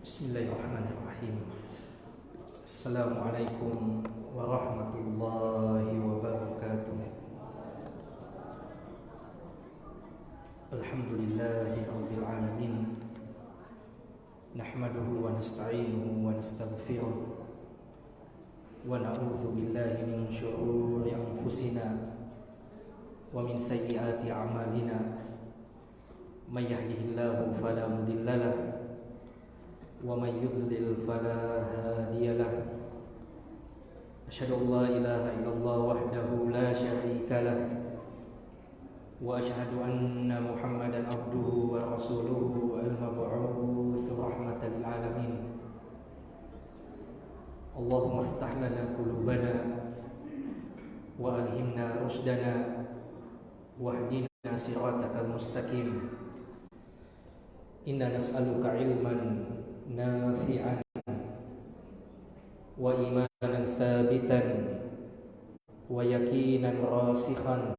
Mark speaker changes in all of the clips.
Speaker 1: Bismillahirrahmanirrahim. Assalamualaikum warahmatullahi wabarakatuh. Alhamdulillahi rabbil alamin. Nahmaduhu wa nasta'inuhu wa nastaghfiruh. Wa na'udzu billahi min syururi anfusina wa min sayyiati a'malina. May yahdihillahu fala mudilla lahu wa may yudlil fala hadiya lahu. Asyhadu an la ilaha illallah wahdahu la syarika lahu wa asyhadu anna Muhammadan abduhu wa rasuluhu al-mab'uts rahmatan lil alamin. Allahumma iftah lana qulubana wa alhimna rusdana wahdina siratakal mustaqim. Inna nas'aluka ilman nafi'an wa imanan thabitan wa yaqinan rasikhan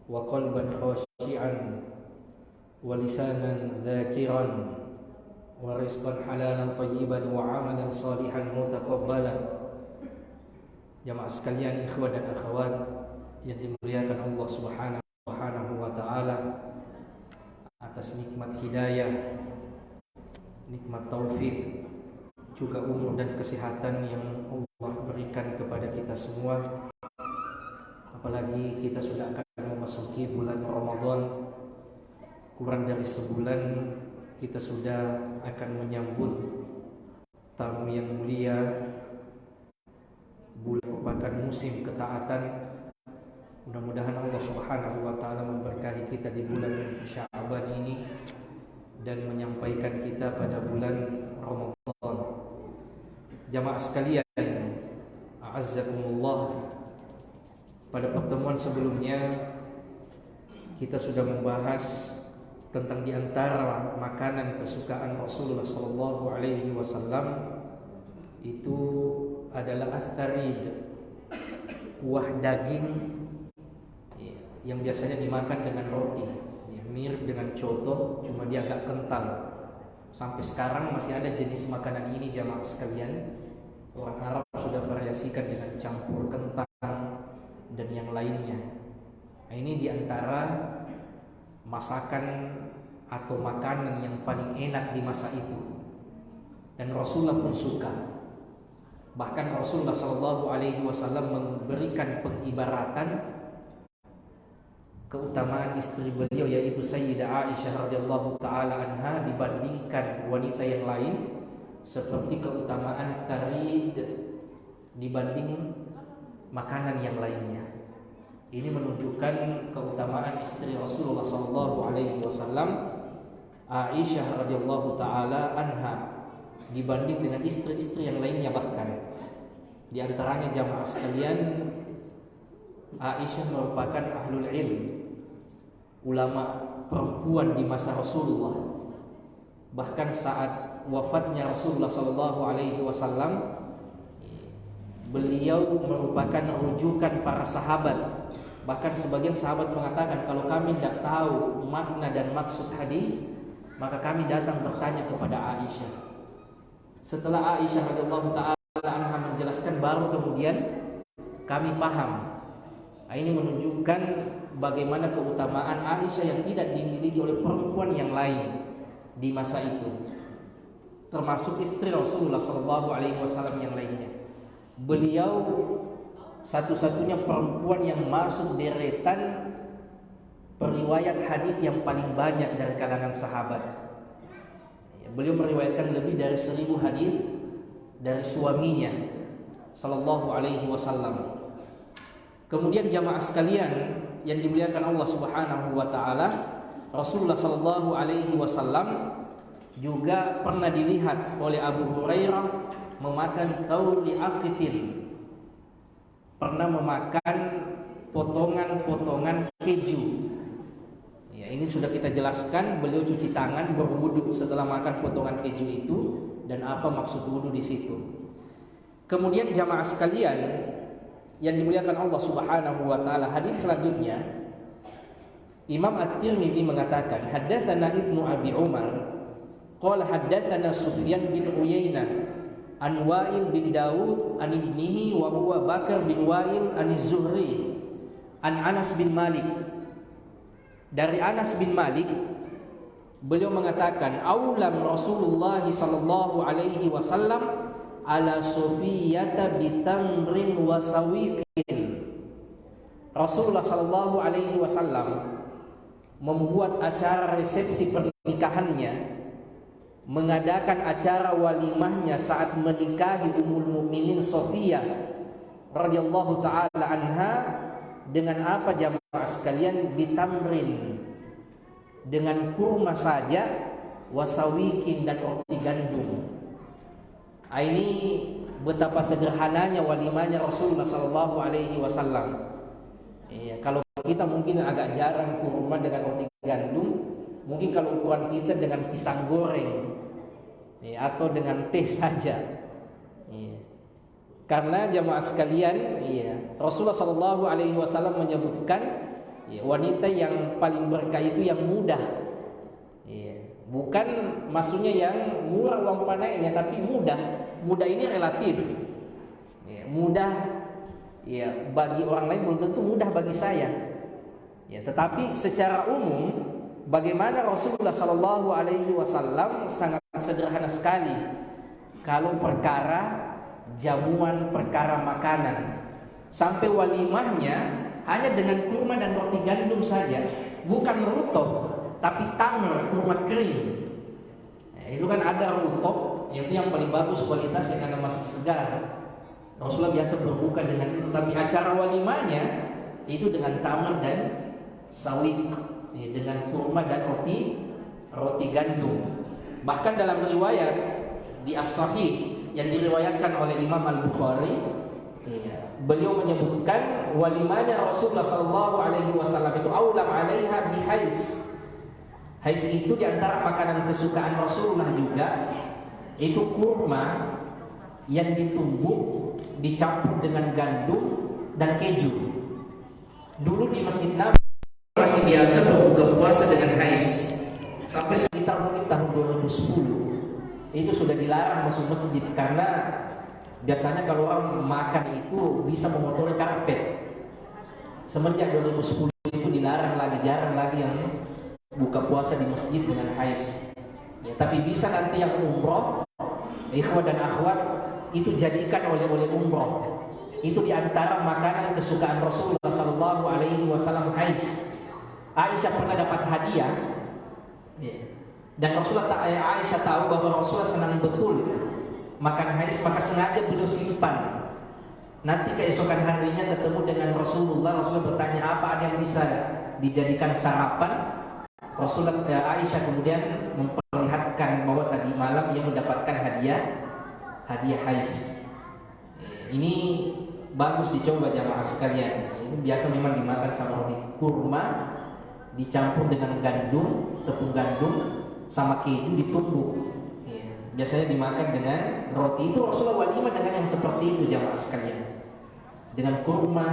Speaker 1: wa qalban khashi'an wa lisanan dhakiran wa rizqan halalan tayyiban wa amalan salihan mutaqabbalan. Jamaah sekalian, ikhwan dan akhwat yang dimuliakan Allah Subhanahu wa taala, atas nikmat hidayah, nikmat taufik, juga umur dan kesehatan yang Allah berikan kepada kita semua. Apalagi kita sudah akan memasuki bulan Ramadan. Kurang dari sebulan kita sudah akan menyambut tamu yang mulia. Bulan merupakan musim ketaatan. Mudah-mudahan Allah Subhanahu wa taala memberkahi kita di bulan Sya'ban ini dan menyampaikan kita pada bulan Ramadan. Jamaah sekalian, a'azzakumullah, pada pertemuan sebelumnya kita sudah membahas tentang di antara makanan kesukaan Rasulullah sallallahu alaihi wasallam itu adalah at-tarid, kuah daging yang biasanya dimakan dengan roti, ya, mirip dengan coto, cuma dia agak kental. Sampai sekarang masih ada jenis makanan ini, jamaah sekalian. Orang Arab sudah variasikan dengan campur kentang dan yang lainnya. Nah, ini diantara masakan atau makanan yang paling enak di masa itu, dan Rasulullah pun suka. Bahkan Rasulullah SAW memberikan pengibaratan keutamaan istri beliau, yaitu Sayyidah Aisyah radhiyallahu taala anha, dibandingkan wanita yang lain, seperti keutamaan tharid dibanding makanan yang lainnya. Ini menunjukkan keutamaan istri Rasulullah sallallahu alaihi wasallam, Aisyah radhiyallahu taala anha, dibanding dengan istri-istri yang lainnya. Bahkan di antaranya, jamaah sekalian, Aisyah merupakan ahlul ilm, ulama perempuan di masa Rasulullah. Bahkan saat wafatnya Rasulullah sallallahu alaihi wasallam, beliau merupakan rujukan para sahabat. Bahkan sebagian sahabat mengatakan, kalau kami tidak tahu makna dan maksud hadis, maka kami datang bertanya kepada Aisyah. Setelah Aisyah radhiyallahu taala anha menjelaskan, baru kemudian kami paham. Nah, ini menunjukkan bagaimana keutamaan Aisyah yang tidak dimiliki oleh perempuan yang lain di masa itu, termasuk istri Rasulullah SAW yang lainnya. Beliau satu-satunya perempuan yang masuk deretan periwayat hadis yang paling banyak dari kalangan sahabat. Beliau meriwayatkan lebih dari 1000 hadis dari suaminya sallallahu alaihi wasallam. Kemudian jamaah sekalian yang dimuliakan Allah Subhanahu wa taala, Rasulullah sallallahu alaihi wasallam juga pernah dilihat oleh Abu Hurairah memakan thauri aqitin, pernah memakan potongan-potongan keju. Ya, ini sudah kita jelaskan, beliau cuci tangan, berwudu setelah makan potongan keju itu, dan apa maksud wudu di situ. Kemudian jamaah sekalian yang dimuliakan Allah Subhanahu wa taala, hadis selanjutnya Imam At-Tirmidzi mengatakan, haddatsana Ibnu Abi Umar qala haddatsana Sufyan bin Uyainah an Wa'il bin Daud an ibnihi wa huwa Bakar bin Wa'il an Az-Zuhri an Anas bin Malik. Dari Anas bin Malik, beliau mengatakan, aulam Rasulullah sallallahu alaihi wasallam ala Sufiyata bitamrin wa sawiqin. Rasulullah sallallahu alaihi wasallam membuat acara resepsi pernikahannya, mengadakan acara walimahnya saat menikahi Ummul Mukminin Sofiyah radhiyallahu taala anha dengan apa jamaah sekalian? Bitamrin, dengan kurma saja, wasawikin dan roti gandum. Ini betapa sederhananya walimahnya Rasulullah sallallahu alaihi wasallam. Kalau kita mungkin agak jarang kurma dengan roti gandum, mungkin kalau ukuran kita dengan pisang goreng atau dengan teh saja. Karena jamaah sekalian, Rasulullah sallallahu alaihi wasallam menyebutkan wanita yang paling berkah itu yang mudah. Bukan maksudnya yang murah uang panainya, tapi mudah. Mudah ini relatif. Mudah bagi orang lain belum tentu mudah bagi saya. Tetapi secara umum, bagaimana Rasulullah sallallahu alaihi wasallam sangat sederhana sekali kalau perkara jamuan, perkara makanan. Sampai walimahnya hanya dengan kurma dan roti gandum saja, bukan rutop, tapi tamr, kurma kering. Itu kan ada rutop, yaitu yang paling bagus kualitasnya karena masih segar. Rasulullah biasa berbuka dengan itu, tapi acara walimahnya itu dengan tamr dan sawiq, dengan kurma dan roti gandum. Bahkan dalam riwayat di As-Sahih yang diriwayatkan oleh Imam Al-Bukhari, beliau menyebutkan walimahnya Rasulullah sallallahu alaihi wasallam itu aulam alaiha bihais. Hais itu diantara makanan kesukaan Rasulullah juga, itu kurma yang ditumbuk dicampur dengan gandum dan keju. Dulu di Masjid Nabawi masih biasa berbuka puasa dengan hais. Sampai sekitar mungkin tahun 2010 itu sudah dilarang masuk masjid, karena biasanya kalau orang makan itu bisa mengotori karpet. Semenjak 2010 itu dilarang lagi, jarang lagi yang buka puasa di masjid dengan hais. Tapi bisa nanti yang umroh, ikhwah dan akhwat, itu jadikan oleh-oleh umroh. Itu diantara makanan kesukaan Rasulullah sallallahu alaihi wasallam, hais. Aisyah pernah dapat hadiah. Dan Aisyah tahu bahwa Rasulullah senang betul makan hais, maka sengaja beliau simpan. Nanti keesokan harinya ketemu dengan Rasulullah bertanya apa ada yang bisa dijadikan sarapan. Aisyah kemudian memperlihatkan bahwa tadi malam ia mendapatkan hadiah hais. Ini bagus dicoba jamaah sekalian. Ini biasa memang dimakan sama roti kurma dicampur dengan gandum, tepung gandum sama keju ditumbuk. Biasanya dimakan dengan roti. Itu Rasulullah walimah dengan yang seperti itu jamaah sekalian. Dengan kurma,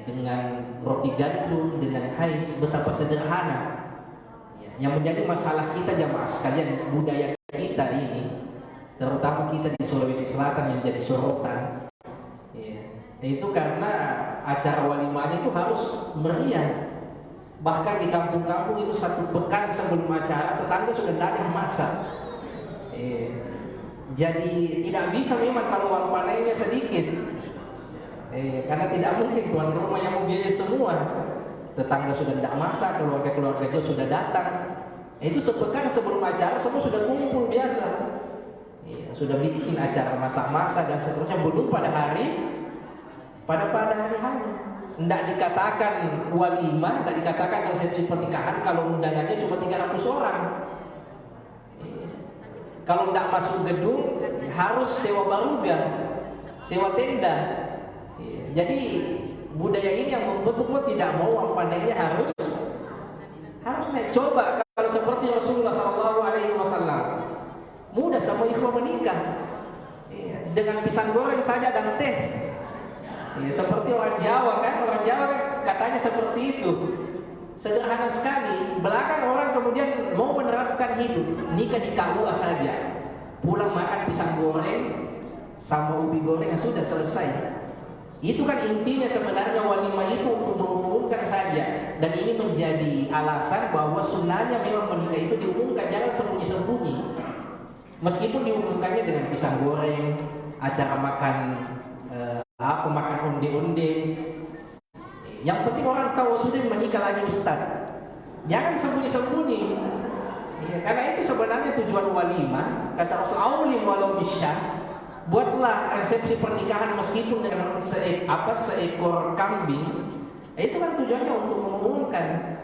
Speaker 1: dengan roti gandum, dengan hais, betapa sederhana. Yang menjadi masalah kita jamaah sekalian, budaya kita ini, terutama kita di Sulawesi Selatan yang jadi sorotan, itu karena acara walimahnya itu harus meriah. Bahkan di kampung-kampung itu 1 pekan sebelum acara tetangga sudah tidak ada yang masak. Jadi tidak bisa memang kalau uang panainya sedikit. Karena tidak mungkin tuan rumah yang membiayai semua. Tetangga sudah tidak masak, keluarga-keluarga jauh sudah datang. Itu sepekan sebelum acara semua sudah kumpul biasa. Sudah bikin acara masak-masak dan seterusnya, belum pada hari Tidak dikatakan walimah, tidak dikatakan resepsi pernikahan kalau undangannya cuma 300 orang. Kalau tidak masuk gedung harus sewa baruga, sewa tenda. Jadi budaya ini yang membuat tidak mau uang pandainya harus naik. Coba kalau seperti Rasulullah SAW, mudah sama ikhwah menikah dengan pisang goreng saja dan teh. Seperti orang Jawa kan katanya seperti itu. Sederhana sekali. Belakang orang kemudian mau menerapkan hidup nikah di KUA saja, pulang makan pisang goreng sama ubi goreng yang sudah selesai. Itu kan intinya sebenarnya walimah itu untuk mengumumkan saja. Dan ini menjadi alasan bahwa sunnahnya memang menikah itu diumumkan, jangan sembunyi-sembunyi. Meskipun diumumkannya dengan pisang goreng, acara makan makan onde-onde. Yang penting orang tahu sudah menikah lagi Ustaz. Jangan sembunyi-sembunyi. Ya, karena itu sebenarnya tujuan walimah. Kata Rasul, aulim walau bisyah. Buatlah resepsi pernikahan meskipun dengan seekor kambing. Itu kan tujuannya untuk mengumumkan.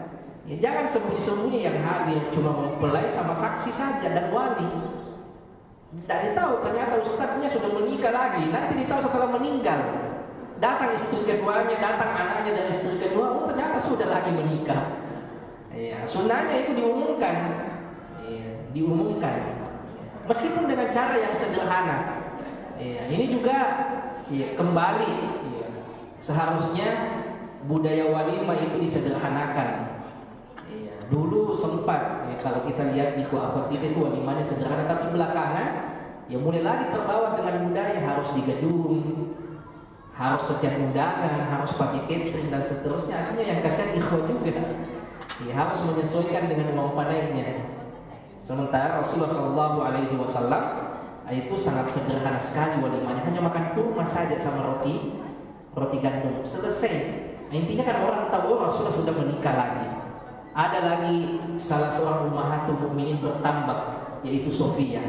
Speaker 1: Ya, jangan sembunyi-sembunyi yang hadir cuma mempelai sama saksi saja dan wali. Tidak ditahu ternyata ustadznya sudah menikah lagi. Nanti ditahu setelah meninggal. Datang istri keduanya, datang anaknya dan istri kedua, oh ternyata sudah lagi menikah. Ya, sunnahnya itu diumumkan. Ya, diumumkan. Meskipun dengan cara yang sederhana. Ya, ini juga ya, kembali ya, seharusnya budaya walimah itu disederhanakan. Ya, dulu sempat ya, kalau kita lihat di akhwat itu walimahnya sederhana, tapi belakangan ya mulai lagi terbawa dengan budaya harus di gedung, harus setiap undangan, harus pakai catering dan seterusnya. Akhirnya yang kasihan ikhwah juga ya, harus menyesuaikan dengan uang pandainya. Sementara Rasulullah SAW itu sangat sederhana sekali walimahnya, hanya makan kurma saja sama roti gandum, selesai. Nah, intinya kan orang tahu oh, Rasulullah sudah menikah lagi. Ada lagi salah seorang ummahatul mukminin bertambah, yaitu Sofia.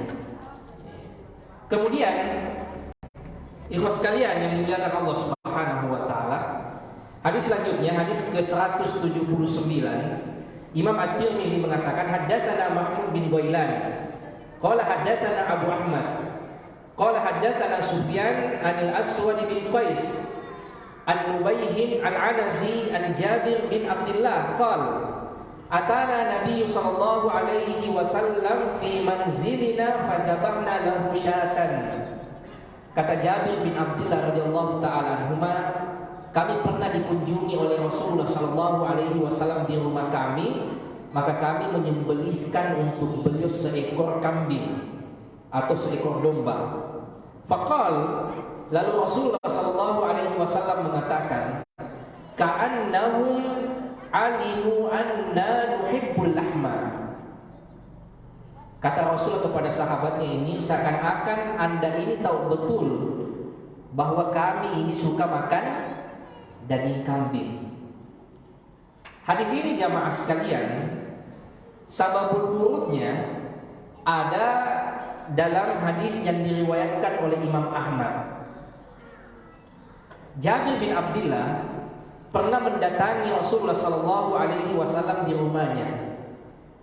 Speaker 1: Kemudian ikhwah sekalian yang dimuliakan Allah Subhanahu wa taala, hadis selanjutnya hadis ke-179, Imam At-Tirmidzi mengatakan haddatsana Mahmud bin Ghailan qala haddatsana Abu Ahmad qala haddatsana Sufyan anil Aswad bin Qais an Nubayhin al-Anazi an Jabir bin Abdullah qala atana Nabi sallallahu alaihi wasallam fi manzilina fadhabahna lahu syatan. Kata Jabir bin Abdullah radhiyallahu taala anhuma, kami pernah dikunjungi oleh Rasulullah sallallahu alaihi wasallam di rumah kami, maka kami menyembelihkan untuk beliau seekor kambing atau seekor domba. Faqal, lalu Rasulullah sallallahu alaihi wasallam mengatakan, ka'annahum alimu anna nuhibbul lahma. Kata Rasulullah kepada sahabatnya ini, seakan-akan Anda ini tahu betul bahwa kami ini suka makan daging kambing. Hadis ini jamaah sekalian, sababul wurudnya ada dalam hadis yang diriwayatkan oleh Imam Ahmad. Jabir bin Abdullah pernah mendatangi Rasulullah sallallahu alaihi wasallam di rumahnya.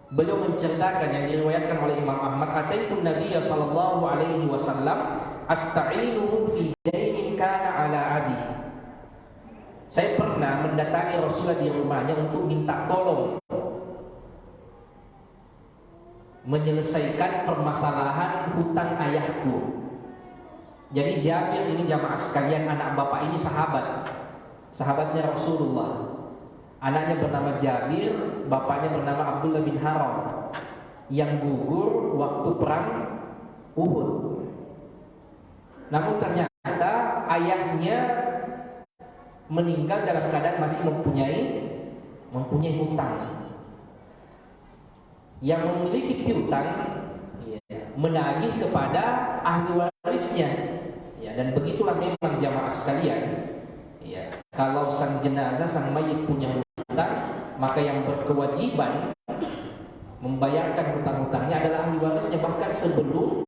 Speaker 1: Beliau menceritakan yang diriwayatkan oleh Imam Ahmad, ataitu Nabiyya sallallahu alaihi wasallam asta'inuhu fi dainin kana ala abi. Saya pernah mendatangi Rasulullah di rumahnya untuk minta tolong menyelesaikan permasalahan hutang ayahku. Jadi Jabir ini jamaah sekalian, anak bapak ini sahabatnya Rasulullah. Anaknya bernama Jabir, bapaknya bernama Abdullah bin Haram yang gugur waktu perang Uhud. Namun ternyata ayahnya meninggal dalam keadaan masih mempunyai hutang. Yang memiliki piutang menagih kepada ahli warisnya. Ya, dan begitulah memang jamaah sekalian. Ya, kalau sang jenazah, sang mayit punya hutang, maka yang berkewajiban membayarkan hutang-hutangnya adalah ahli warisnya. Bahkan sebelum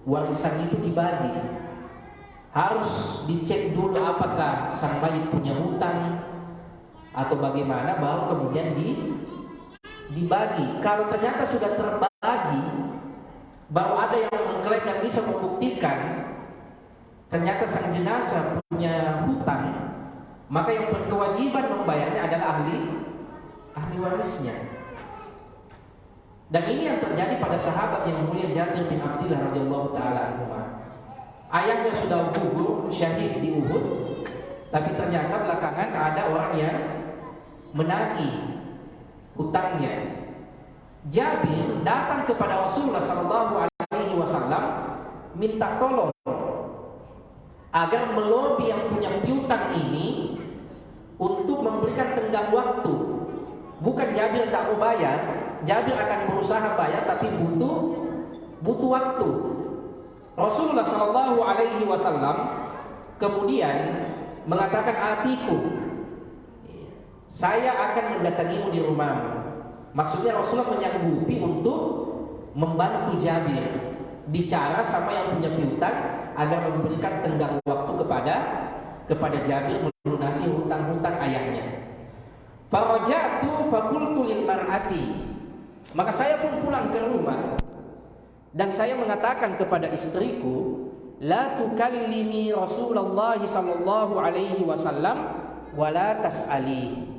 Speaker 1: warisan itu dibagi, harus dicek dulu apakah sang mayit punya hutang atau bagaimana, baru kemudian dibagi. Kalau ternyata sudah terbagi, baru ada yang mengklaim dan bisa membuktikan ternyata sang jenazah punya hutang, maka yang berkewajiban membayarnya adalah ahli warisnya. Dan ini yang terjadi pada sahabat yang mulia Jabir bin Abdullah radhiyallahu taala anhu. Ayahnya sudah gugur syahid di Uhud, tapi ternyata belakangan ada orang yang menagih hutangnya. Jabir datang kepada Rasulullah sallallahu alaihi wasallam minta tolong agar melobi yang punya piutang ini untuk memberikan tenggang waktu. Bukan Jabir tak mau bayar, Jabir akan berusaha bayar tapi butuh waktu. Rasulullah sallallahu alaihi wasallam kemudian mengatakan, atiku, saya akan mendatangimu di rumahmu. Maksudnya Rasulullah menyanggupi untuk membantu Jabir bicara sama yang punya piutang agar memberikan tenggang waktu kepada Jabir melunasi hutang-hutang ayahnya. Faraja'tu fakultu lil mar'ati, maka saya pun pulang ke rumah dan saya mengatakan kepada istriku, la tukallimi Rasulullah sallallahu alaihi wasallam wa la tas'ali.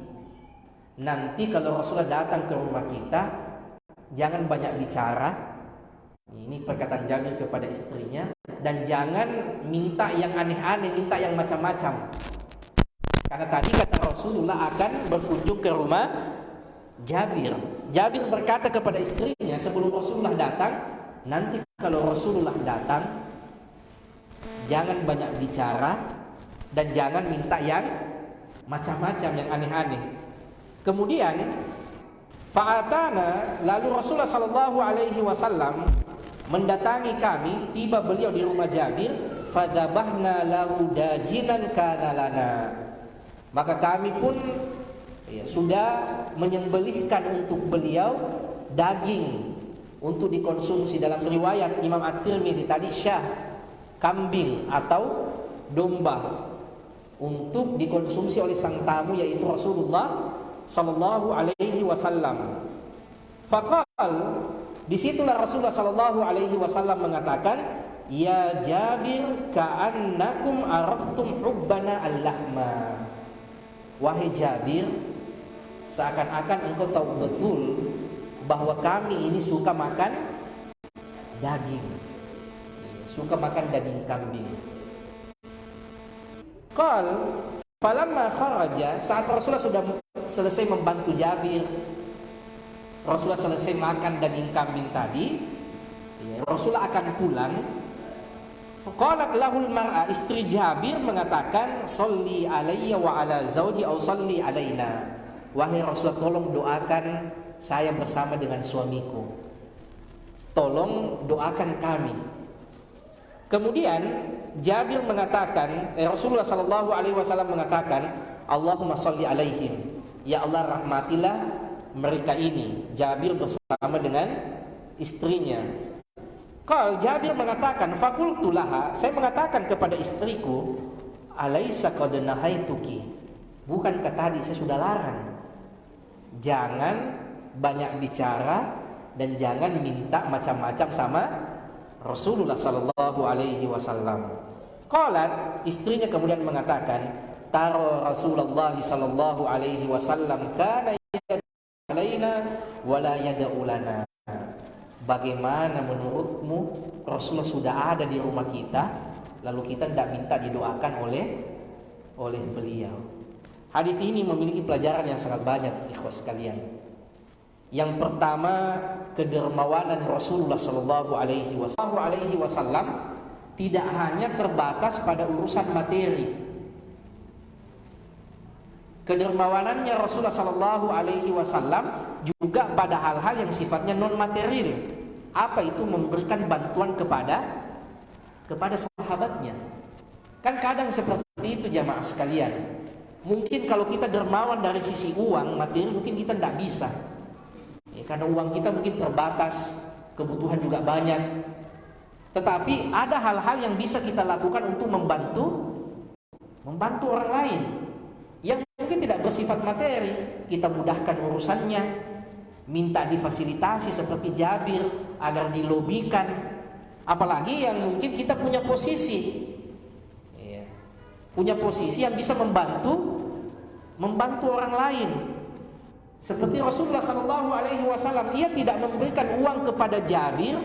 Speaker 1: Nanti kalau Rasulullah datang ke rumah kita, jangan banyak bicara. Ini perkataan Jabir kepada istrinya. Dan jangan minta yang aneh-aneh, minta yang macam-macam. Karena tadi kata Rasulullah akan berkunjung ke rumah Jabir. Jabir berkata kepada istrinya sebelum Rasulullah datang, nanti kalau Rasulullah datang, jangan banyak bicara dan jangan minta yang macam-macam, yang aneh-aneh. Kemudian fa'atana, lalu Rasulullah sallallahu alaihi wasallam mendatangi kami, tiba beliau di rumah Jabir, fadzabahna lahu dajinan kana lana. Maka kami pun sudah menyembelihkan untuk beliau daging untuk dikonsumsi. Dalam riwayat Imam At-Tirmidzi tadi syah, kambing atau domba untuk dikonsumsi oleh sang tamu yaitu Rasulullah sallallahu alaihi wasallam. Faqal, disitulah Rasulullah sallallahu alaihi wasallam mengatakan, ya Jabir ka'annakum araftum hubbana al-lahma. Wahai Jabir, seakan-akan engkau tahu betul bahwa kami ini suka makan daging, suka makan daging kambing. Qal falamma kharaja, saat Rasulullah sudah selesai membantu Jabir, Rasulullah selesai makan daging kambing tadi, Rasulullah akan pulang. Qalat lahul mar'a, istri Jabir mengatakan, sholli alayya wa ala zawji aw sholli alaina. Wahai Rasulullah, tolong doakan saya bersama dengan suamiku, tolong doakan kami. Kemudian Jabir mengatakan, Rasulullah sallallahu alaihi wasallam mengatakan, Allahumma sholli alaihim, ya Allah rahmatilah mereka ini. Jabir bersama dengan istrinya. Qal, Jabir mengatakan, faqultu laha, saya mengatakan kepada istriku, alaisa qad nahaituki, bukankah tadi saya sudah larang jangan banyak bicara dan jangan minta macam-macam sama Rasulullah sallallahu alaihi wasallam. Qalat, istrinya kemudian mengatakan, tara Rasulullah sallallahu alaihi wasallam kana alaina wala yad'u lana. Bagaimana menurutmu Rasulullah sudah ada di rumah kita, lalu kita tidak minta didoakan oleh beliau? Hadis ini memiliki pelajaran yang sangat banyak, ikhwas sekalian. Yang pertama, kedermawanan Rasulullah sallallahu alaihi wasallam tidak hanya terbatas pada urusan materi. Kedermawanannya Rasulullah sallallahu alaihi wasallam juga pada hal-hal yang sifatnya non material. Apa itu? Memberikan bantuan kepada sahabatnya. Kan kadang seperti itu jamaah sekalian. Mungkin kalau kita dermawan dari sisi uang materi, mungkin kita tidak bisa. Karena uang kita mungkin terbatas, kebutuhan juga banyak. Tetapi ada hal-hal yang bisa kita lakukan untuk membantu orang lain yang mungkin tidak bersifat materi. Kita mudahkan urusannya, minta difasilitasi seperti Jabir agar dilobikan. Apalagi yang mungkin kita punya posisi, punya posisi yang bisa membantu orang lain. Seperti Rasulullah sallallahu alaihi wasallam, ia tidak memberikan uang kepada Jabir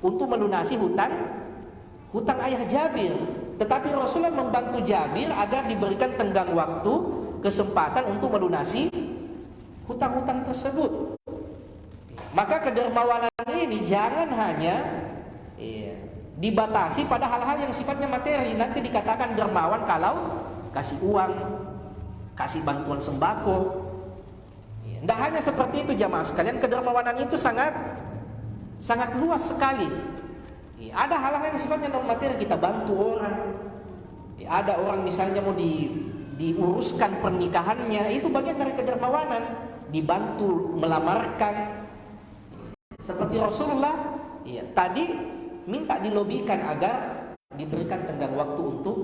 Speaker 1: untuk melunasi hutang ayah Jabir, tetapi Rasulullah membantu Jabir agar diberikan tenggang waktu, kesempatan untuk melunasi hutang-hutang tersebut. Maka kedermawanan ini jangan hanya dibatasi pada hal-hal yang sifatnya materi. Nanti dikatakan dermawan kalau kasih uang, kasih bantuan sembako. Tidak hanya seperti itu jamaah sekalian, kedermawanan itu sangat luas sekali. Ada hal-hal yang sifatnya non materi, kita bantu orang. Ada orang misalnya mau diuruskan pernikahannya, itu bagian dari kedermawanan. Dibantu melamarkan. Seperti Rasulullah, tadi minta dilobikan agar diberikan tenggang waktu untuk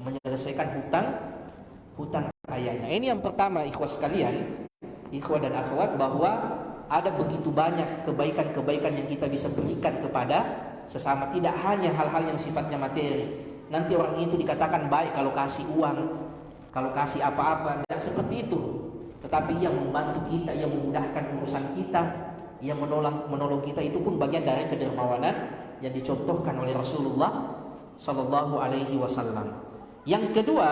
Speaker 1: menyelesaikan hutang ayahnya. Ini yang pertama, ikhwah sekalian, ikhwah dan akhwat, bahwa ada begitu banyak kebaikan-kebaikan yang kita bisa berikan kepada sesama, tidak hanya hal-hal yang sifatnya materi. Nanti orang itu dikatakan baik kalau kasih uang, kalau kasih apa-apa, tidak seperti itu. Tetapi yang membantu kita, yang memudahkan urusan kita, yang menolong kita, itu pun bagian dari kedermawanan yang dicontohkan oleh Rasulullah Sallallahu Alaihi Wasallam. Yang kedua,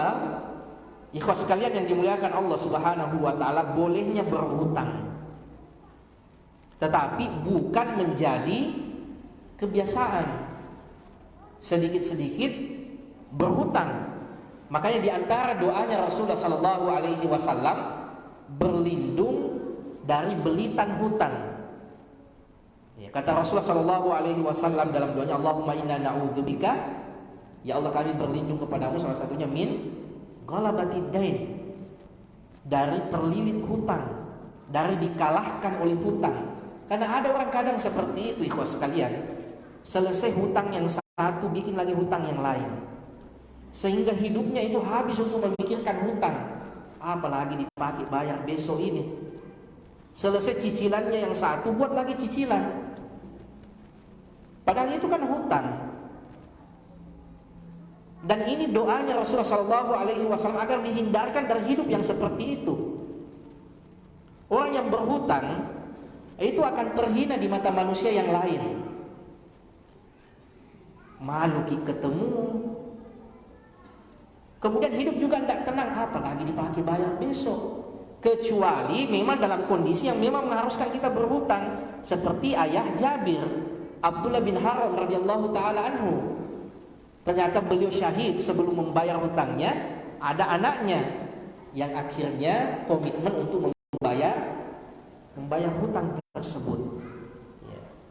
Speaker 1: ikhwah sekalian yang dimuliakan Allah Subhanahu Wa Taala, bolehnya berhutang, tetapi bukan menjadi kebiasaan sedikit-sedikit berhutang. Makanya di antara doanya Rasulullah Sallallahu Alaihi Wasallam berlindung dari belitan hutang. Kata Rasulullah Sallallahu Alaihi Wasallam dalam doanya, Allahumma inna na'udzubika, ya Allah kami berlindung kepadamu, salah satunya min ghalabatid dain, dari terlilit hutang, dari dikalahkan oleh hutang. Karena ada orang kadang seperti itu ikhwas sekalian, selesai hutang yang satu bikin lagi hutang yang lain, sehingga hidupnya itu habis untuk memikirkan hutang, apalagi dipakai bayar besok ini. Selesai cicilannya yang satu, buat lagi cicilan. Padahal itu kan hutang. Dan ini doanya Rasulullah SAW agar dihindarkan dari hidup yang seperti itu. Orang yang berhutang itu akan terhina di mata manusia yang lain. Malu ketemu. Kemudian hidup juga tidak tenang, apalagi dipakai bayar besok. Kecuali memang dalam kondisi yang memang mengharuskan kita berhutang, seperti ayah Jabir, Abdullah bin Haram radhiyallahu taala anhu. Ternyata beliau syahid sebelum membayar hutangnya. Ada anaknya yang akhirnya komitmen untuk membayar hutang tersebut.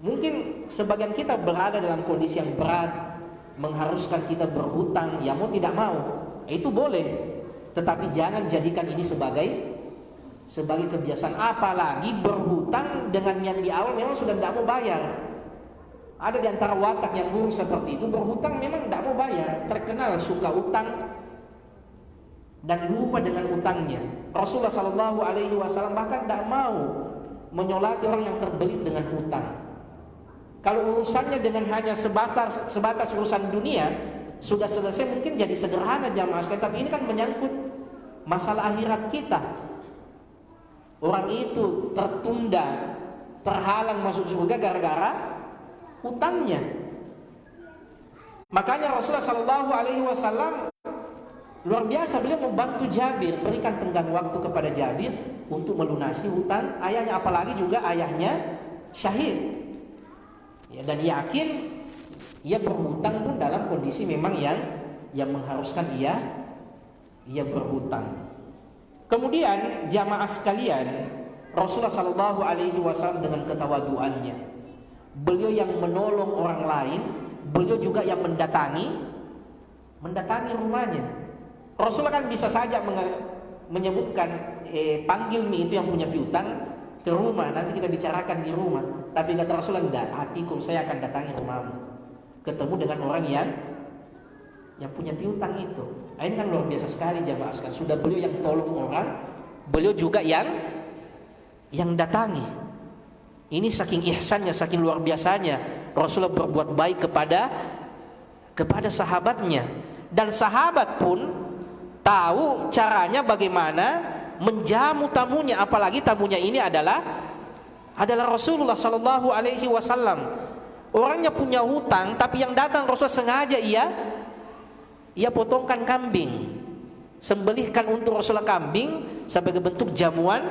Speaker 1: Mungkin sebagian kita berada dalam kondisi yang berat, mengharuskan kita berhutang, ya mau tidak mau, itu boleh. Tetapi jangan jadikan ini sebagai kebiasaan. Apalagi berhutang dengan yang di awal memang sudah tidak mau bayar. Ada di antara watak yang buruk seperti itu, berhutang memang tidak mau bayar, terkenal suka utang dan lupa dengan utangnya. Rasulullah Sallallahu Alaihi Wasallam bahkan tidak mau menyolati orang yang terbelit dengan hutang. Kalau urusannya dengan hanya sebatas urusan dunia sudah selesai, mungkin jadi sederhana jamaah sekalian. Tapi ini kan menyangkut masalah akhirat kita. Orang itu tertunda, terhalang masuk surga gara-gara hutangnya. Makanya Rasulullah Sallallahu Alaihi Wasallam luar biasa, beliau membantu Jabir, berikan tenggang waktu kepada Jabir untuk melunasi hutang ayahnya, apalagi juga ayahnya syahid. Dan yakin ia berhutang pun dalam kondisi memang yang mengharuskan ia berhutang. Kemudian jamaah sekalian, Rasulullah Sallallahu Alaihi Wasallam dengan ketawaduannya, beliau yang menolong orang lain, beliau juga yang mendatangi rumahnya. Rasulullah kan bisa saja menyebutkan panggil nih itu yang punya piutang ke rumah, nanti kita bicarakan di rumah. Tapi kata Rasulullah, tidak, hatikum, saya akan datangi rumahmu, ketemu dengan orang yang punya piutang itu. Ini kan luar biasa sekali jamaah sekalian. Sudah beliau yang tolong orang, beliau juga yang datangi. Ini saking ihsannya, saking luar biasanya Rasulullah berbuat baik kepada sahabatnya. Dan sahabat pun tahu caranya bagaimana menjamu tamunya, apalagi tamunya ini adalah Rasulullah Sallallahu Alaihi Wasallam. Orangnya punya hutang, tapi yang datang Rasulullah sengaja ia potongkan kambing, sembelihkan untuk Rasulullah kambing sebagai bentuk jamuan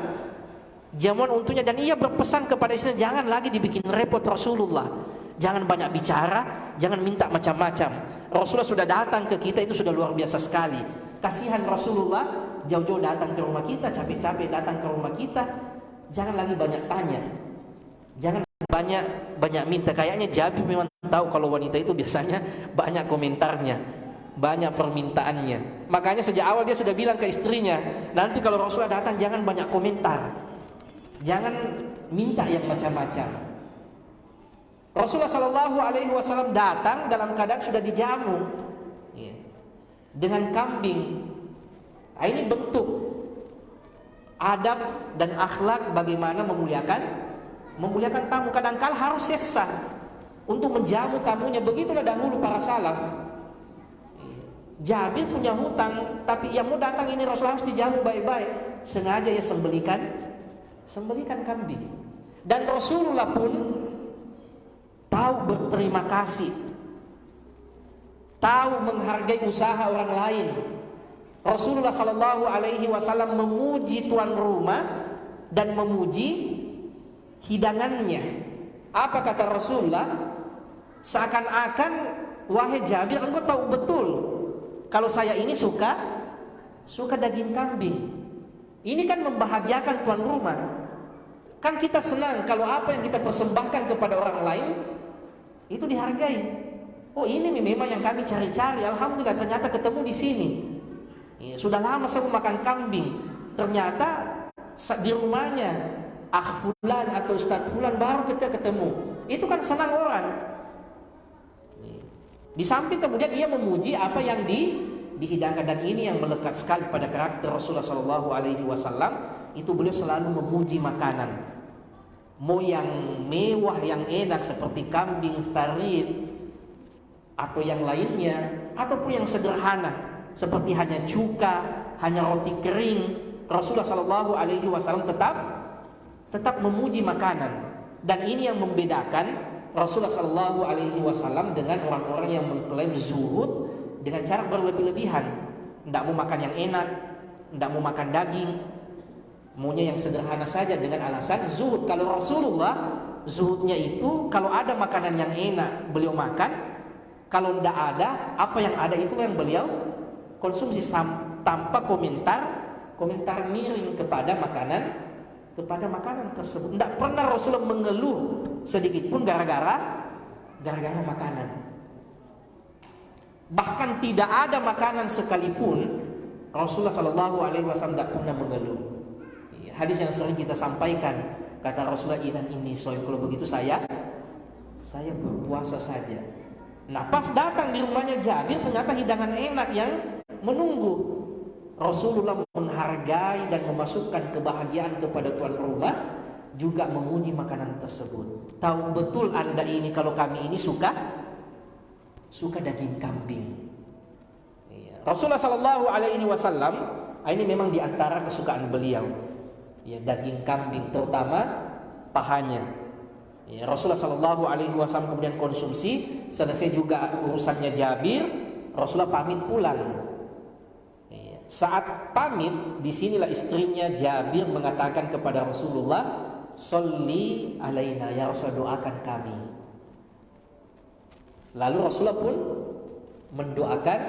Speaker 1: jamuan untuknya. Dan ia berpesan kepada istrinya, jangan lagi dibikin repot Rasulullah, jangan banyak bicara, jangan minta macam-macam. Rasulullah sudah datang ke kita, itu sudah luar biasa sekali. Kasihan Rasulullah, jauh-jauh datang ke rumah kita, capek-capek datang ke rumah kita. Jangan lagi banyak tanya, jangan banyak minta. Kayaknya Jabir memang tahu kalau wanita itu biasanya banyak komentarnya, banyak permintaannya. Makanya sejak awal dia sudah bilang ke istrinya, nanti kalau Rasulullah datang jangan banyak komentar, jangan minta yang macam-macam. Rasulullah Shallallahu Alaihi Wasallam datang dalam keadaan sudah dijamu dengan kambing. Nah, ini bentuk adab dan akhlak bagaimana memuliakan tamu. Kadangkala harus sesah untuk menjamu tamunya. Begitulah dahulu para salaf. Jabir punya hutang, tapi yang mau datang ini Rasulullah harus dijamu baik-baik. Sengaja ya sembelikan kambing. Dan Rasulullah pun tahu berterima kasih, tahu menghargai usaha orang lain. Rasulullah Sallallahu Alaihi Wasallam memuji tuan rumah dan memuji hidangannya. Apa kata Rasulullah? Seakan-akan, wahai Jabir, engkau tahu betul kalau saya ini suka daging kambing. Ini kan membahagiakan tuan rumah. Kan kita senang kalau apa yang kita persembahkan kepada orang lain itu dihargai. Oh, ini memang yang kami cari-cari. Alhamdulillah ternyata ketemu di sini. Sudah lama saya makan kambing, ternyata di rumahnya Fulan atau Ustadz Fulan baru kita ketemu. Itu kan senang orang. Di samping kemudian ia memuji apa yang dihidangkan. Dan ini yang melekat sekali pada karakter Rasulullah Shallallahu Alaihi Wasallam. Itu beliau selalu memuji makanan, mau yang mewah, yang enak seperti kambing, farid atau yang lainnya, ataupun yang sederhana seperti hanya cuka, hanya roti kering. Rasulullah Shallallahu Alaihi Wasallam tetap memuji makanan. Dan ini yang membedakan Rasulullah Shallallahu Alaihi Wasallam dengan orang-orang yang mengklaim zuhud dengan cara berlebih-lebihan. Tidak mau makan yang enak, tidak mau makan daging, maunya yang sederhana saja dengan alasan zuhud. Kalau Rasulullah zuhudnya itu kalau ada makanan yang enak beliau makan, kalau tidak ada, apa yang ada itu yang beliau konsumsi tanpa komentar miring kepada makanan tersebut. Tidak pernah Rasulullah mengeluh sedikit pun gara-gara makanan. Bahkan tidak ada makanan sekalipun Rasulullah Shallallahu Alaihi Wasallam tidak pernah mengeluh. Hadis yang sering kita sampaikan, kata Rasulullah, idan ini soy, kalau begitu saya berpuasa saja. Nah, pas datang di rumahnya Jabir, ternyata hidangan enak yang menunggu. Rasulullah menghargai dan memasukkan kebahagiaan kepada tuan rumah, juga memuji makanan tersebut. Tahu betul Anda ini kalau kami ini suka daging kambing. Rasulullah Sallallahu Alaihi Wasallam ini memang diantara kesukaan beliau, daging kambing, terutama pahanya. Rasulullah Sallallahu Alaihi Wasallam kemudian konsumsi. Selesai juga urusannya Jabir, Rasulullah pamit pulang. Saat pamit, disinilah istrinya Jabir mengatakan kepada Rasulullah, "Sholli alaina ya Rasulullah, doakan kami." Lalu Rasulullah pun mendoakan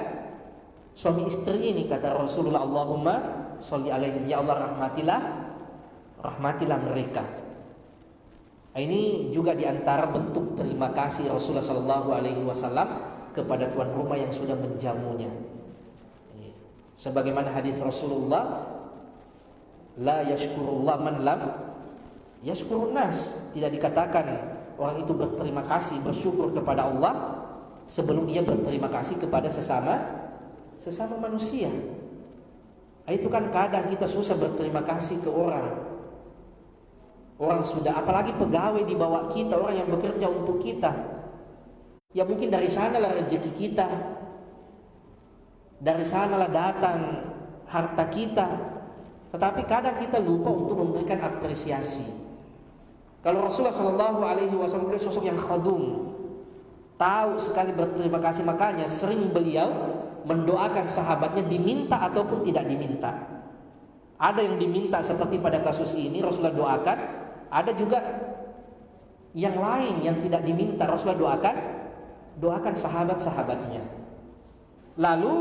Speaker 1: suami istri ini. Kata Rasulullah, "Allahumma sholli alaihim, ya Allah rahmatilah mereka." Ini juga diantara bentuk terima kasih Rasulullah Sallallahu Alaihi Wasallam kepada tuan rumah yang sudah menjamunya. Sebagaimana hadis Rasulullah, la yashkurullah man lam yashkurun nas. Tidak dikatakan orang itu berterima kasih, bersyukur kepada Allah sebelum ia berterima kasih kepada sesama manusia. Itu kan kadang kita susah berterima kasih ke orang. Orang sudah, apalagi pegawai di bawah kita, orang yang bekerja untuk kita. Ya mungkin dari sanalah rezeki kita, dari sanalah datang harta kita. Tetapi kadang kita lupa untuk memberikan apresiasi. Kalau Rasulullah Shallallahu Alaihi Wasallam sosok yang khadum, tahu sekali berterima kasih, makanya sering beliau mendoakan sahabatnya diminta ataupun tidak diminta. Ada yang diminta seperti pada kasus ini Rasulullah doakan, ada juga yang lain yang tidak diminta Rasulullah doakan sahabat-sahabatnya. Lalu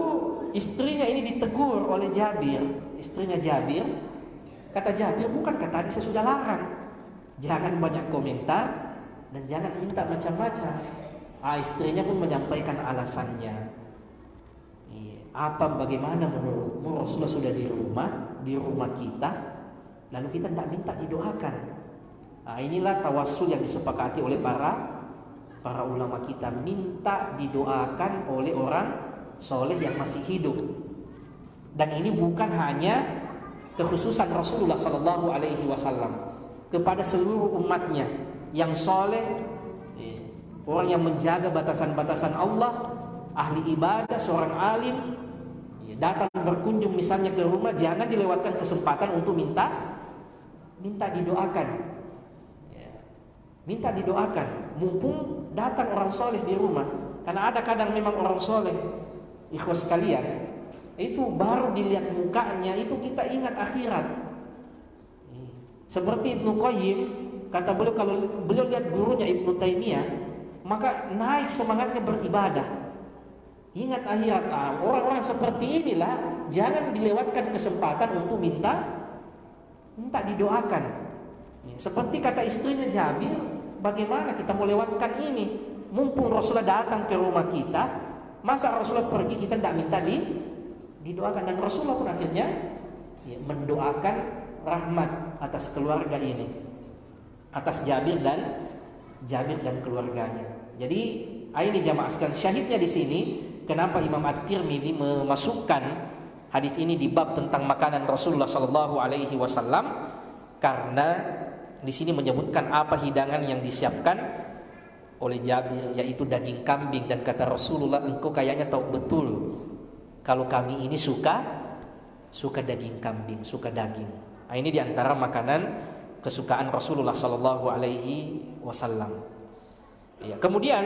Speaker 1: istrinya ini ditegur oleh Jabir, istrinya Jabir. Kata Jabir, bukankah tadi saya sudah larang, jangan banyak komentar dan jangan minta macam-macam. Istrinya pun menyampaikan alasannya. Apa bagaimana menurutmu, Rasulullah sudah di rumah kita, lalu kita tidak minta didoakan. Inilah tawassul yang disepakati oleh para ulama kita, minta didoakan oleh orang soleh yang masih hidup. Dan ini bukan hanya kekhususan Rasulullah Sallallahu Alaihi Wasallam, kepada seluruh umatnya yang soleh, orang yang menjaga batasan-batasan Allah, ahli ibadah, seorang alim, datang berkunjung misalnya ke rumah, jangan dilewatkan kesempatan untuk minta didoakan. Minta didoakan, mumpung datang orang soleh di rumah. Karena ada kadang memang orang soleh, ikhwas sekalian, itu baru dilihat mukanya, itu kita ingat akhirat. Seperti Ibnu Qayyim, kata beliau, kalau beliau lihat gurunya Ibnu Taimiyah, maka naik semangatnya beribadah. Ingat akhirat. Orang-orang seperti inilah jangan dilewatkan kesempatan untuk minta didoakan. Seperti kata istrinya Jabir, bagaimana kita mau lewatkan ini? Mumpung Rasulullah datang ke rumah kita, masa Rasulullah pergi kita tidak minta didoakan? Dan Rasulullah pun akhirnya mendoakan rahmat atas keluarga ini, atas Jabir dan keluarganya. Jadi ini jamaah sekalian, syahidnya di sini. Kenapa Imam At-Tirmidzi memasukkan hadis ini di bab tentang makanan Rasulullah Sallallahu Alaihi Wasallam? Karena di sini menyebutkan apa hidangan yang disiapkan oleh Jabir, yaitu daging kambing, dan kata Rasulullah, engkau kayaknya tahu betul kalau kami ini suka daging kambing, suka daging. Ini diantara makanan kesukaan Rasulullah Sallallahu Alaihi Wasallam. Kemudian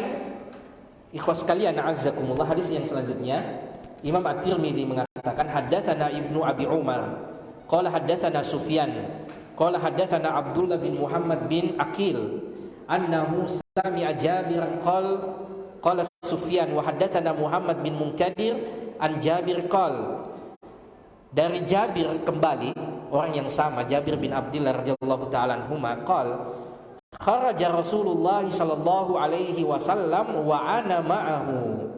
Speaker 1: ikhwas sekalian, azzakumullah, hadis yang selanjutnya Imam At-Tirmidzi mengatakan, haddatsana Ibnu Abi Umar qala haddatsana Sufyan qala haddatsana Abdullah bin Muhammad bin Aqil annahu sami'a Jabiran qala Sufyan wa haddatsana Muhammad bin Munkadir an Jabir qala. Dari Jabir kembali, orang yang sama, Jabir bin Abdullah radhiyallahu ta'ala anhuma, qala kharaja Rasulullah sallallahu alaihi wasallam wa ana ma'ahu.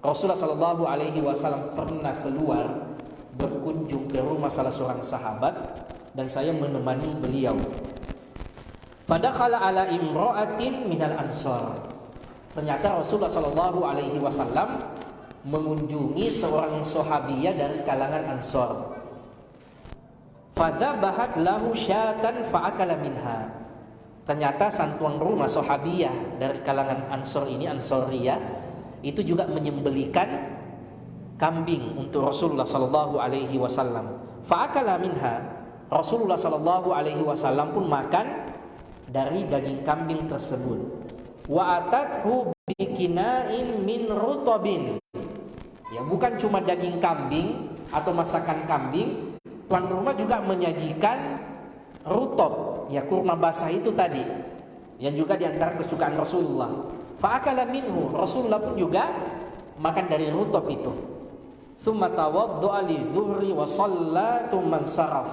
Speaker 1: Rasulullah sallallahu alaihi wasallam pernah keluar berkunjung ke rumah salah seorang sahabat dan saya menemani beliau. Fadakhala ala imra'atin minal ansar. Ternyata Rasulullah sallallahu alaihi wasallam mengunjungi seorang sahabiyah dari kalangan Ansar. Fadzabahat lahu syatan fa'akala minha. Ternyata sang tuan rumah sahabiyah dari kalangan Ansar ini, Ansariyah, itu juga menyembelihkan kambing untuk Rasulullah sallallahu alaihi wasallam. Fa'akala minha. Rasulullah sallallahu alaihi wasallam pun makan dari daging kambing tersebut. Wa atathu bikina'in min rutabin. Bukan cuma daging kambing atau masakan kambing, tuan rumah juga menyajikan rutab, kurma basah itu tadi, yang juga diantara kesukaan Rasulullah. Fa'akala minhu, Rasulullah pun juga makan dari rutab itu. Tsumma tawadda'a lidzuhri wa shalla tsumma saraf.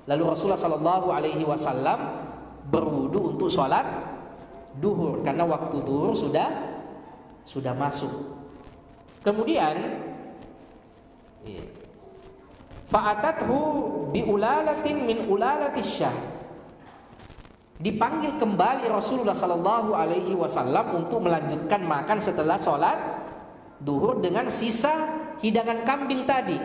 Speaker 1: Lalu Rasulullah sallallahu alaihi wasallam berwudu untuk salat duhur karena waktu duhur sudah masuk. Kemudian fa'atathu biulalatin min ulalatis syah. Dipanggil kembali Rasulullah sallallahu alaihi wasallam untuk melanjutkan makan setelah sholat duhur dengan sisa hidangan kambing tadi.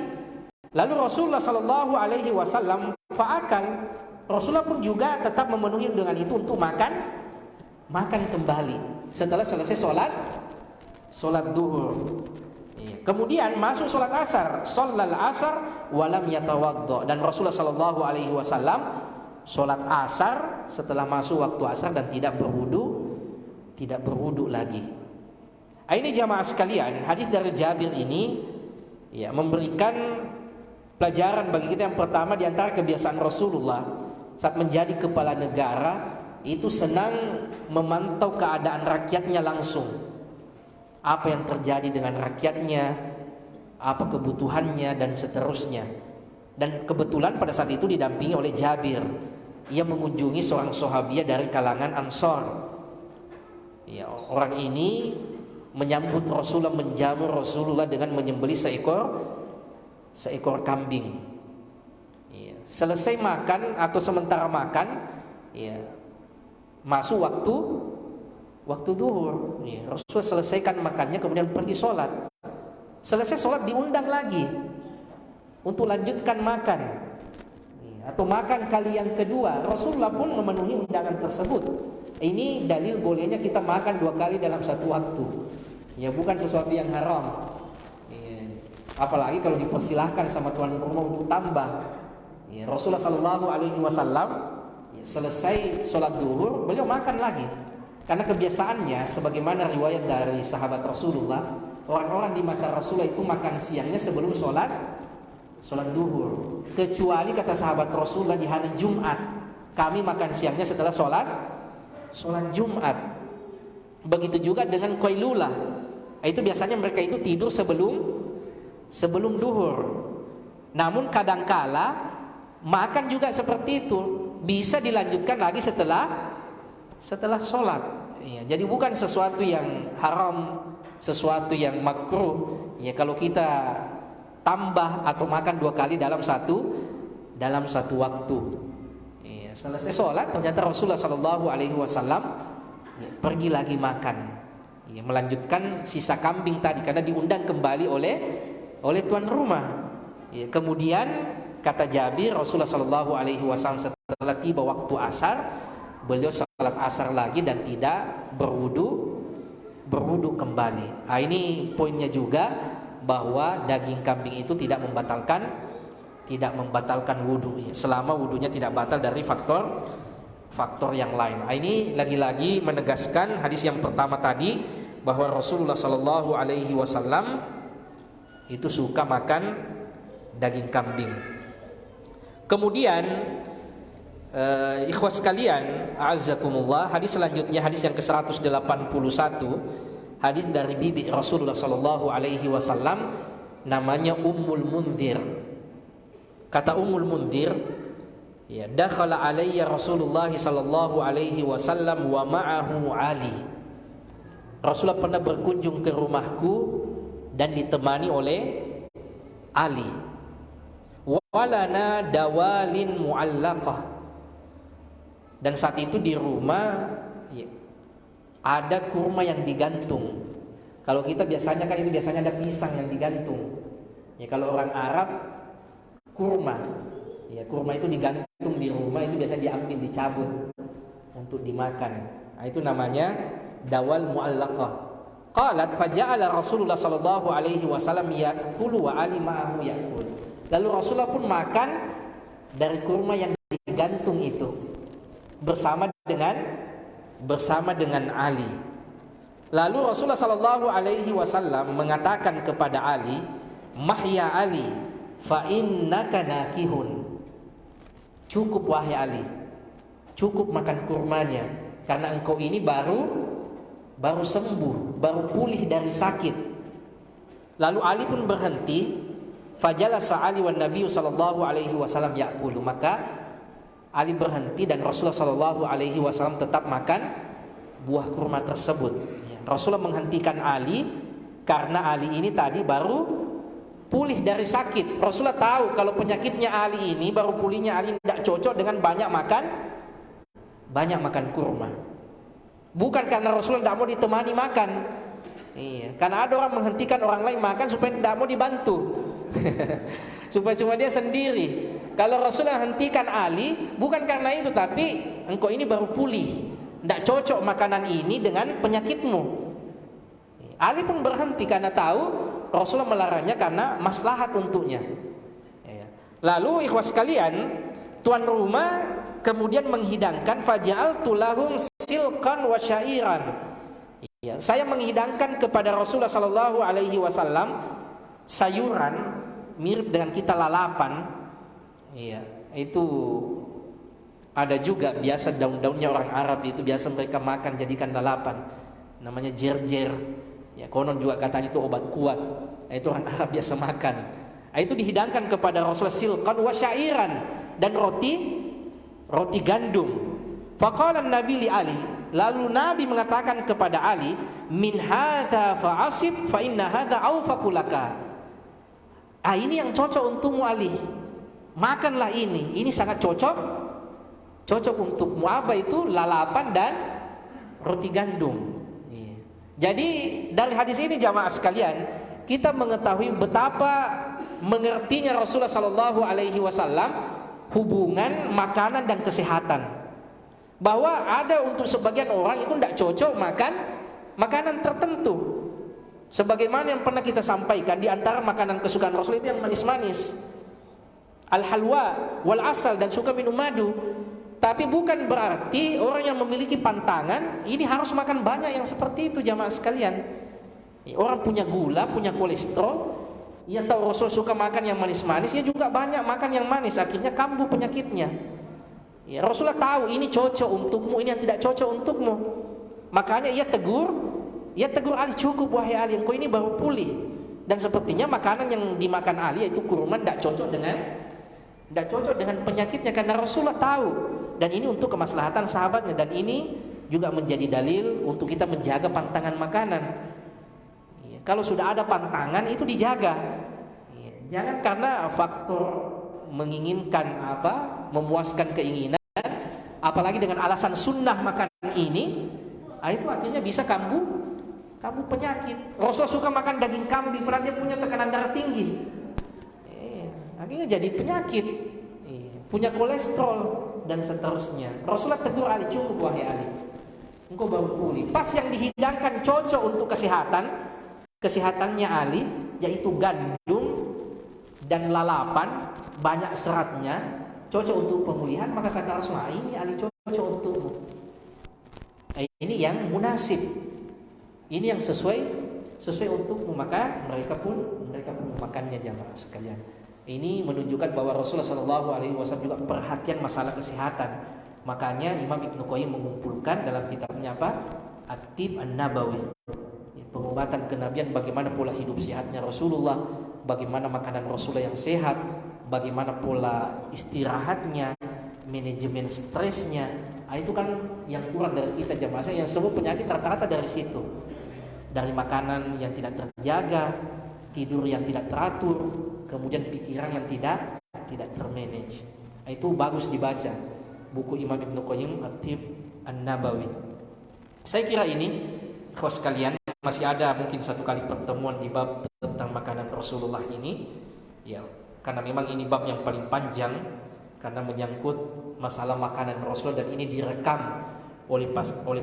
Speaker 1: Lalu Rasulullah sallallahu alaihi wasallam fa'akal. Rasulullah pun juga tetap memenuhi dengan itu untuk makan kembali setelah selesai sholat duhur. Kemudian masuk sholat asar, shallal asar walam yatawaddo, dan Rasulullah sallallahu alaihi wasallam sholat asar setelah masuk waktu asar dan tidak berwudu lagi. Ini jamaah sekalian, hadis dari Jabir ini memberikan Pelajaran bagi kita yang pertama, di antara kebiasaan Rasulullah saat menjadi kepala negara itu senang memantau keadaan rakyatnya langsung. Apa yang terjadi dengan rakyatnya, apa kebutuhannya dan seterusnya. Dan kebetulan pada saat itu didampingi oleh Jabir. Ia mengunjungi seorang sahabiah dari kalangan Ansor. Ya, orang ini menyambut Rasulullah, menjamu Rasulullah dengan menyembelih seekor kambing. Ya, selesai makan atau sementara makan, ya, masuk waktu duhur. Ya, Rasulullah selesaikan makannya kemudian pergi sholat. Selesai sholat diundang lagi untuk lanjutkan makan, atau makan kali yang kedua. Rasulullah pun memenuhi undangan tersebut. Ini dalil bolehnya kita makan 2 kali dalam satu waktu. Ya, bukan sesuatu yang haram. Ya, apalagi kalau dipersilahkan sama tuan rumah untuk tambah. Ya, Rasulullah Shallallahu Alaihi Wasallam selesai sholat duhur beliau makan lagi. Karena kebiasaannya, sebagaimana riwayat dari sahabat Rasulullah, orang-orang di masa Rasulullah itu makan siangnya sebelum sholat duhur. Kecuali kata sahabat Rasulullah di hari Jumat, kami makan siangnya setelah sholat Jumat. Begitu juga dengan qailulah. Itu biasanya mereka itu tidur sebelum duhur. Namun kadangkala makan juga seperti itu, bisa dilanjutkan lagi setelah sholat. Ya, jadi bukan sesuatu yang haram, sesuatu yang makruh. Ya, kalau kita tambah atau makan 2 kali dalam satu waktu. Ya, selesai sholat ternyata Rasulullah Shallallahu Alaihi Wasallam pergi lagi makan, ya, melanjutkan sisa kambing tadi karena diundang kembali oleh tuan rumah. Ya, kemudian kata Jabir, Rasulullah Shallallahu Alaihi Wasallam setelah tiba waktu asar, beliau salat asar lagi dan tidak berwudu kembali. Ini poinnya juga, bahwa daging kambing itu tidak membatalkan wudu, ya, selama wudunya tidak batal dari faktor yang lain. Ini lagi-lagi menegaskan hadis yang pertama tadi, bahwa Rasulullah Shallallahu Alaihi Wasallam itu suka makan daging kambing. Kemudian ikhwas sekalian, a'azzakumullah, hadis selanjutnya, hadis yang ke-181, hadis dari bibi Rasulullah Sallallahu Alaihi Wasallam, namanya Ummul Munzir. Kata Ummul Munzir, ya, dakhala alayya Rasulullah Sallallahu Alaihi Wasallam wa ma'ahu Ali. Rasulullah pernah berkunjung ke rumahku dan ditemani oleh Ali. Walana dawalin mu'allaqah. Dan saat itu di rumah, ya, ada kurma yang digantung. Kalau kita biasanya kan itu biasanya ada pisang yang digantung. Ya, kalau orang Arab kurma, ya, kurma itu digantung di rumah, itu biasanya diambil, dicabut untuk dimakan. Nah, itu namanya dawal mu'allaqah. Qalat faja'ala Rasulullah sallallahu alaihi wasallam ya'kulu wa ali ma'ahu ya'kul. Lalu Rasulullah pun makan dari kurma yang digantung itu bersama dengan Ali. Lalu Rasulullah sallallahu alaihi wasallam mengatakan kepada Ali, "Mahya Ali, fa innaka nakihun." Cukup wahai Ali, cukup makan kurmanya, karena engkau ini baru sembuh, baru pulih dari sakit. Lalu Ali pun berhenti. Fajalasa Ali wan Nabi sallallahu alaihi wasallam ya'kulu. Maka Ali berhenti dan Rasulullah sallallahu alaihi wasallam tetap makan buah kurma tersebut. Rasulullah menghentikan Ali karena Ali ini tadi baru pulih dari sakit. Rasulullah tahu kalau penyakitnya Ali ini, baru pulihnya Ali, tidak cocok dengan banyak makan kurma. Bukan karena Rasulullah tidak mau ditemani makan. Iya, karena ada orang menghentikan orang lain makan supaya tidak mau dibantu. Supaya cuma dia sendiri. Kalau Rasulullah hentikan Ali, bukan karena itu, tapi engkau ini baru pulih, tidak cocok makanan ini dengan penyakitmu. Ali pun berhenti karena tahu Rasulullah melarangnya karena maslahat untuknya. Lalu ikhwas sekalian, tuan rumah kemudian menghidangkan faja'altu lahum silqan wa syairan. Saya menghidangkan kepada Rasulullah sallallahu alaihi wasallam sayuran mirip dengan kita lalapan. Iya, itu ada juga biasa daun-daunnya orang Arab itu biasa mereka makan jadikan lalapan. Namanya jerjer. Ya, konon juga katanya itu obat kuat. Nah, itu orang Arab biasa makan. Nah, itu dihidangkan kepada Rasulullah silqan wa syairan, dan roti gandum. Faqala Nabi li Ali, lalu Nabi mengatakan kepada Ali, min hadza fa'asib fa inna hadza awfaqulaka. Ini yang cocok untukmu Ali. Makanlah ini sangat cocok untukmu. Apa itu? Lalapan dan roti gandum. Jadi dari hadis ini jamaah sekalian, kita mengetahui betapa mengertinya Rasulullah Sallallahu Alaihi Wasallam hubungan makanan dan kesehatan. Bahwa ada untuk sebagian orang itu tidak cocok makan makanan tertentu. Sebagaimana yang pernah kita sampaikan, di antara makanan kesukaan Rasul itu yang manis-manis, al-halwa wal asal, dan suka minum madu. Tapi bukan berarti orang yang memiliki pantangan ini harus makan banyak yang seperti itu jamaah sekalian. Orang punya gula, punya kolesterol, ia tahu Rasul suka makan yang manis-manis, ia juga banyak makan yang manis, akhirnya kambuh penyakitnya. Ya, Rasulullah tahu ini cocok untukmu, ini yang tidak cocok untukmu. Makanya ia tegur Ali, cukup wahai Ali, engkau ini baru pulih. Dan sepertinya makanan yang dimakan Ali yaitu kurma tidak cocok dengan penyakitnya, karena Rasulullah tahu. Dan ini untuk kemaslahatan sahabatnya, dan ini juga menjadi dalil untuk kita menjaga pantangan makanan. Ya, kalau sudah ada pantangan itu dijaga. Ya, jangan karena faktor menginginkan memuaskan keinginan, apalagi dengan alasan sunnah makan ini, itu akhirnya bisa kambuh penyakit. Rasul suka makan daging kambing, padahal dia punya tekanan darah tinggi. Akhirnya jadi penyakit, punya kolesterol dan seterusnya. Rasulullah tegur Ali, cukup wahai Ali, engkau baru pulih. Pas yang dihidangkan cocok untuk kesehatannya Ali, yaitu gandum dan lalapan, banyak seratnya, cocok untuk pemulihan. Maka kata Rasulullah, ini Ali cocok untukmu. Ini yang munasib, ini yang sesuai untukmu. Maka mereka pun memakannya jamaah sekalian. Ini menunjukkan bahwa Rasulullah SAW juga perhatian masalah kesehatan. Makanya Imam Ibnu Qayyim mengumpulkan dalam kitabnya At-Tib An-Nabawi, pengobatan kenabian, bagaimana pola hidup sehatnya Rasulullah, bagaimana makanan Rasulullah yang sehat, bagaimana pola istirahatnya, manajemen stresnya. Itu kan yang kurang dari kita jamaah, yang semua penyakit rata-rata dari situ. Dari makanan yang tidak terjaga, tidur yang tidak teratur, kemudian pikiran yang tidak termanage. Itu bagus dibaca buku Imam Ibnu Qayyim At-Tib An-Nabawi. Saya kira ini kawan sekalian, masih ada mungkin satu kali pertemuan di bab tentang makanan Rasulullah ini. Ya, karena memang ini bab yang paling panjang karena menyangkut masalah makanan Rasul, dan ini direkam oleh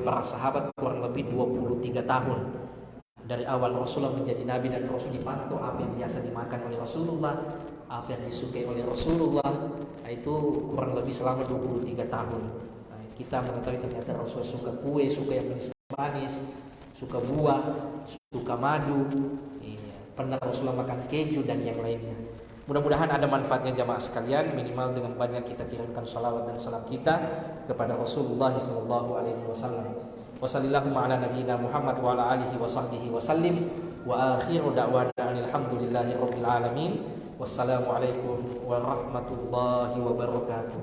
Speaker 1: para sahabat kurang lebih 23 tahun. Dari awal Rasulullah menjadi Nabi dan Rasul dipantau apa yang biasa dimakan oleh Rasulullah, apa yang disukai oleh Rasulullah. Itu kurang lebih selama 23 tahun. Kita mengetahui ternyata Rasulullah suka kue, suka yang manis, suka buah, suka madu. Pernah Rasulullah makan keju dan yang lainnya. Mudah-mudahan ada manfaatnya jamaah sekalian. Minimal dengan banyak kita kirimkan salawat dan salam kita kepada Rasulullah SAW. Wassalamualaikum ala nabiyyina Muhammad wa ala alihi wa sahbihi wa sallim. Wa akhiru da'wana alhamdulillahi rabbil alamin. Wassalamualaikum warahmatullahi wabarakatuh.